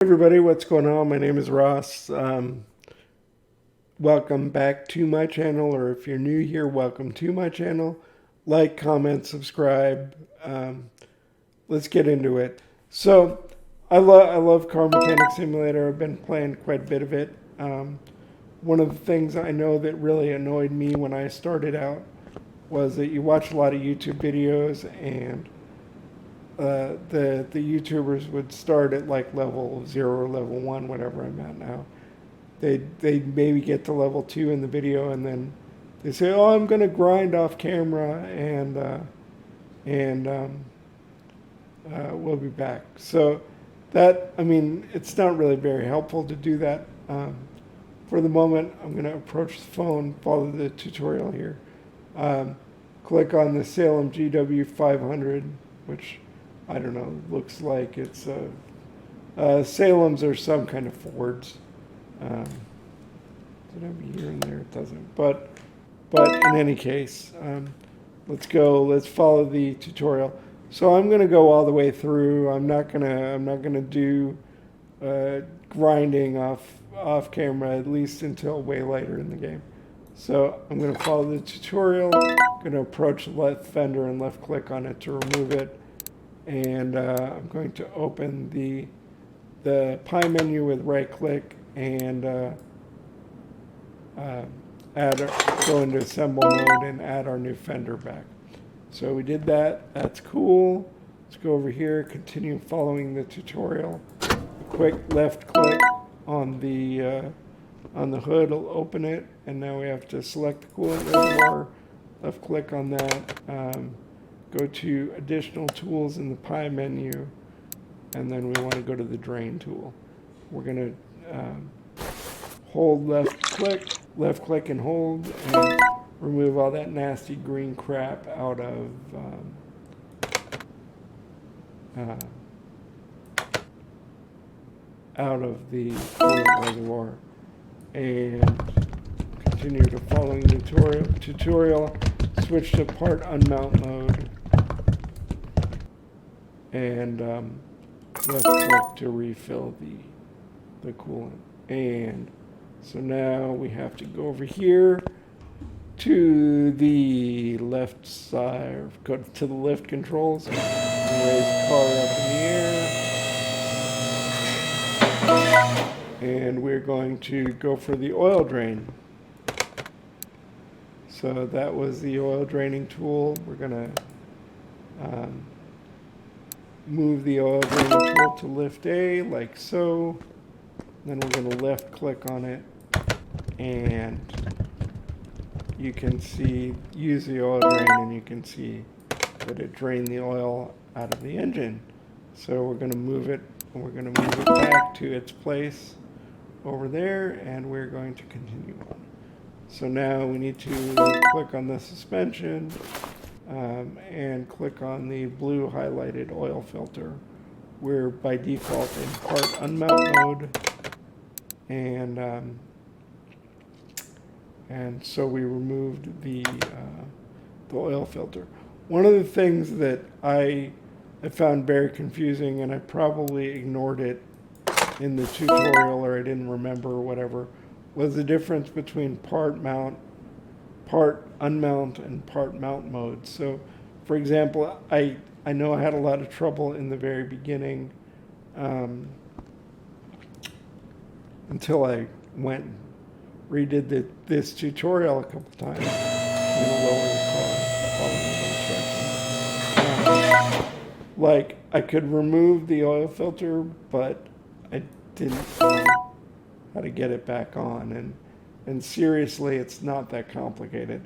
Everybody, what's going on? My name is Ross. Welcome back to my channel, or if you're new here, welcome to my channel. Like, comment, subscribe. Let's get into it. So, I love Car Mechanic Simulator. I've been playing quite a bit of it. One of the things I know that really annoyed me when I started out was that you watch a lot of YouTube videos and the YouTubers would start at like level 0 or level 1, whatever I'm at now. They'd maybe get to level 2 in the video, and then they say, "Oh, I'm going to grind off camera, and we'll be back." So that, I mean, it's not really very helpful to do that. For the moment, I'm going to approach the phone, follow the tutorial here. Click on the Salem GW500, which I don't know, looks like it's Salem's or some kind of Fords. Did I have a year in there? It doesn't. But in any case, let's follow the tutorial. So I'm gonna go all the way through. I'm not gonna do grinding off camera, at least until way later in the game. So I'm gonna follow the tutorial. I'm gonna approach the left fender and left click on it to remove it. And I'm going to open the pie menu with right click and go into assemble mode and add our new fender back. So we did that. That's cool. Let's go over here, continue following the tutorial. A quick left click on the hood will open it, and now we have to select the coolant reservoir. Left click on that. Go to additional tools in the pie menu, and then we want to go to the drain tool. We're going to hold left click and hold, and remove all that nasty green crap out of the coolant reservoir, and continue to following the tutorial. Switch to part unmount mode, and left click to refill the coolant. And so now we have to go over here to the left side, go to the lift controls, and raise the car up in the air. And we're going to go for the oil drain. So that was the oil draining tool. We're going to move the oil draining tool to lift A, like so. Then we're going to left click on it, and you can see, use the oil drain, and you can see that it drained the oil out of the engine. So we're going to move it, and we're going to move it back to its place over there, and we're going to continue on. So now we need to click on the suspension and click on the blue highlighted oil filter. We're by default in part unmount mode, and so we removed the oil filter. One of the things that I found very confusing, and I probably ignored it in the tutorial, or I didn't remember or whatever, was the difference between part unmount, and part mount mode. So, for example, I know I had a lot of trouble in the very beginning until I went and redid this tutorial a couple times. Lower the car, following the instructions. Like, I could remove the oil filter, but I didn't know how to get it back on, and seriously, it's not that complicated.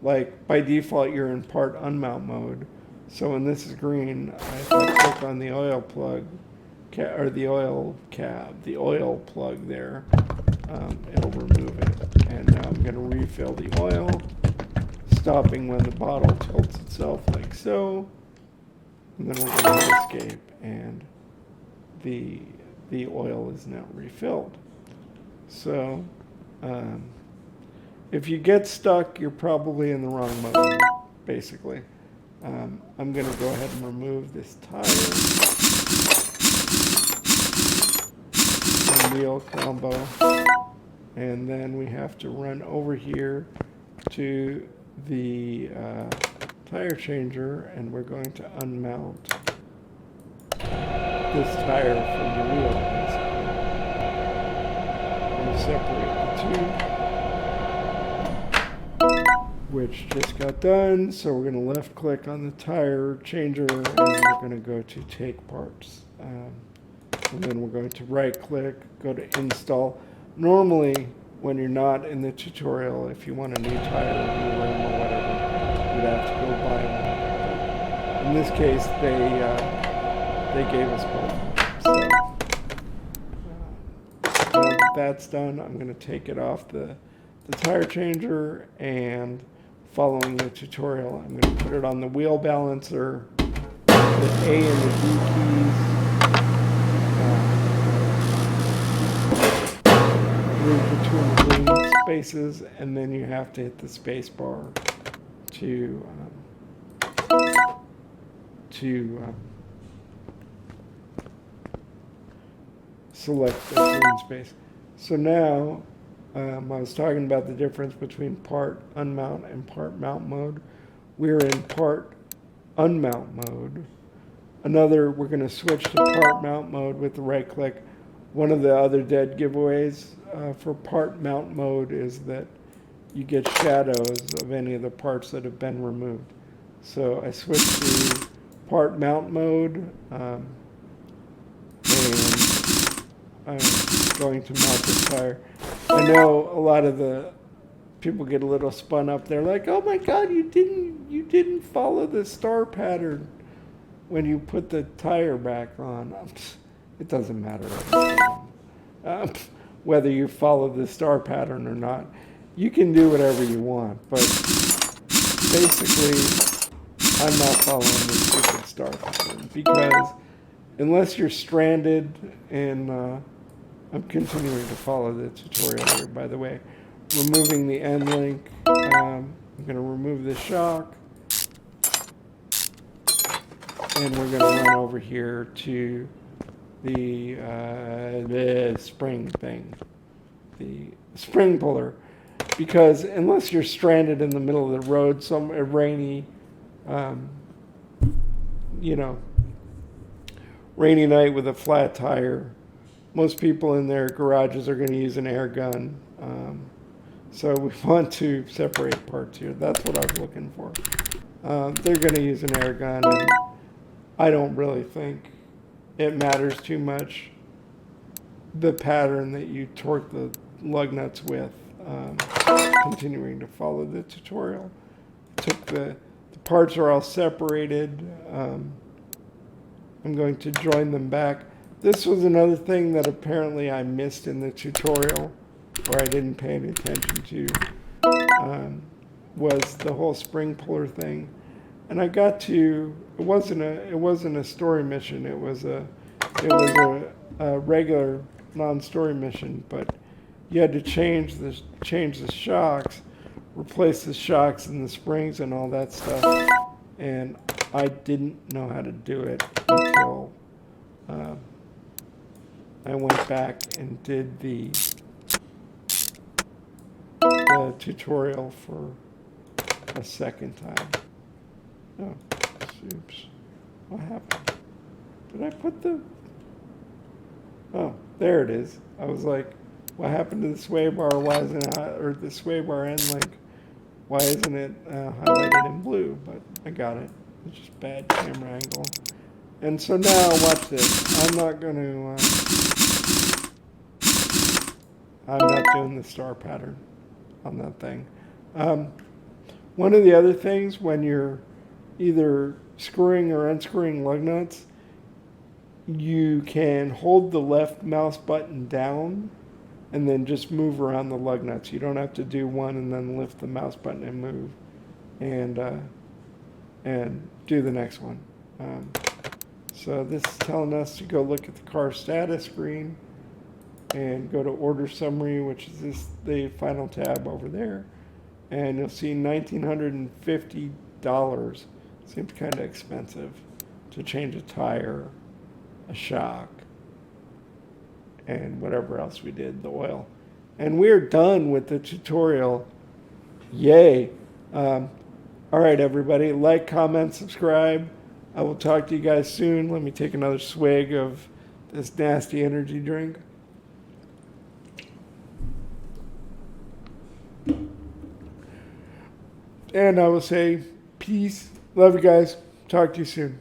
Like, by default, you're in part unmount mode, so when this is green, if I click on the oil plug, or the oil cab, the oil plug there, it'll remove it. And now I'm going to refill the oil, stopping when the bottle tilts itself like so, and then we're going to hit escape, and the oil is now refilled. So, if you get stuck, you're probably in the wrong mode, basically. I'm going to go ahead and remove this tire. wheel combo. And then we have to run over here to the tire changer, and we're going to unmount this tire from the wheel. And separate the two, which just got done. So we're going to left click on the tire changer, and we're going to go to take parts. And then we're going to right click, go to install. Normally, when you're not in the tutorial, if you want a new tire or new rim or whatever, you'd have to go buy one. But in this case, they gave us both. So now that that's done, I'm going to take it off the tire changer, and following the tutorial, I'm going to put it on the wheel balancer, the A and the D keys. Between the green spaces, and then you have to hit the space bar to select the green space. So now I was talking about the difference between part unmount and part mount mode. We're in part unmount mode. We're going to switch to part mount mode with the right click. One of the other dead giveaways for part mount mode is that you get shadows of any of the parts that have been removed. So I switched to part mount mode, and I'm going to mount this tire. I know a lot of the people get a little spun up. They're like, "Oh my God, you didn't follow the star pattern when you put the tire back on." It doesn't matter whether you follow the star pattern or not. You can do whatever you want, but basically, I'm not following the stupid star pattern, because unless you're stranded, and I'm continuing to follow the tutorial here, by the way. Removing the end link. I'm going to remove the shock, and we're going to run over here to the spring thing, the spring puller, because unless you're stranded in the middle of the road, a rainy, rainy night with a flat tire, most people in their garages are going to use an air gun. So we want to separate parts here. That's what I was looking for. They're going to use an air gun, and I don't really think it matters too much the pattern that you torque the lug nuts with. Continuing to follow the tutorial. The parts are all separated. I'm going to join them back. This was another thing that apparently I missed in the tutorial, or I didn't pay any attention to, was the whole spring puller thing. And I got to, it wasn't a story mission. It was a regular non-story mission, but you had to change the shocks, replace the shocks and the springs and all that stuff. And I didn't know how to do it until I went back and did the tutorial for a second time. Oh, oops. What happened? Did I put the... Oh, there it is. I was like, what happened to the sway bar? Why isn't it, or the sway bar end link? Why isn't it highlighted in blue? But I got it. It's just bad camera angle. And so now, watch this. I'm not doing the star pattern on that thing. One of the other things, when you're either screwing or unscrewing lug nuts, you can hold the left mouse button down and then just move around the lug nuts. You don't have to do one and then lift the mouse button and move and do the next one. So this is telling us to go look at the car status screen and go to order summary, which is the final tab over there. And you'll see $1,950. Seems kind of expensive to change a tire, a shock, and whatever else we did, the oil. And we're done with the tutorial. Yay. All right, everybody. Like, comment, subscribe. I will talk to you guys soon. Let me take another swig of this nasty energy drink. And I will say peace. Love you guys. Talk to you soon.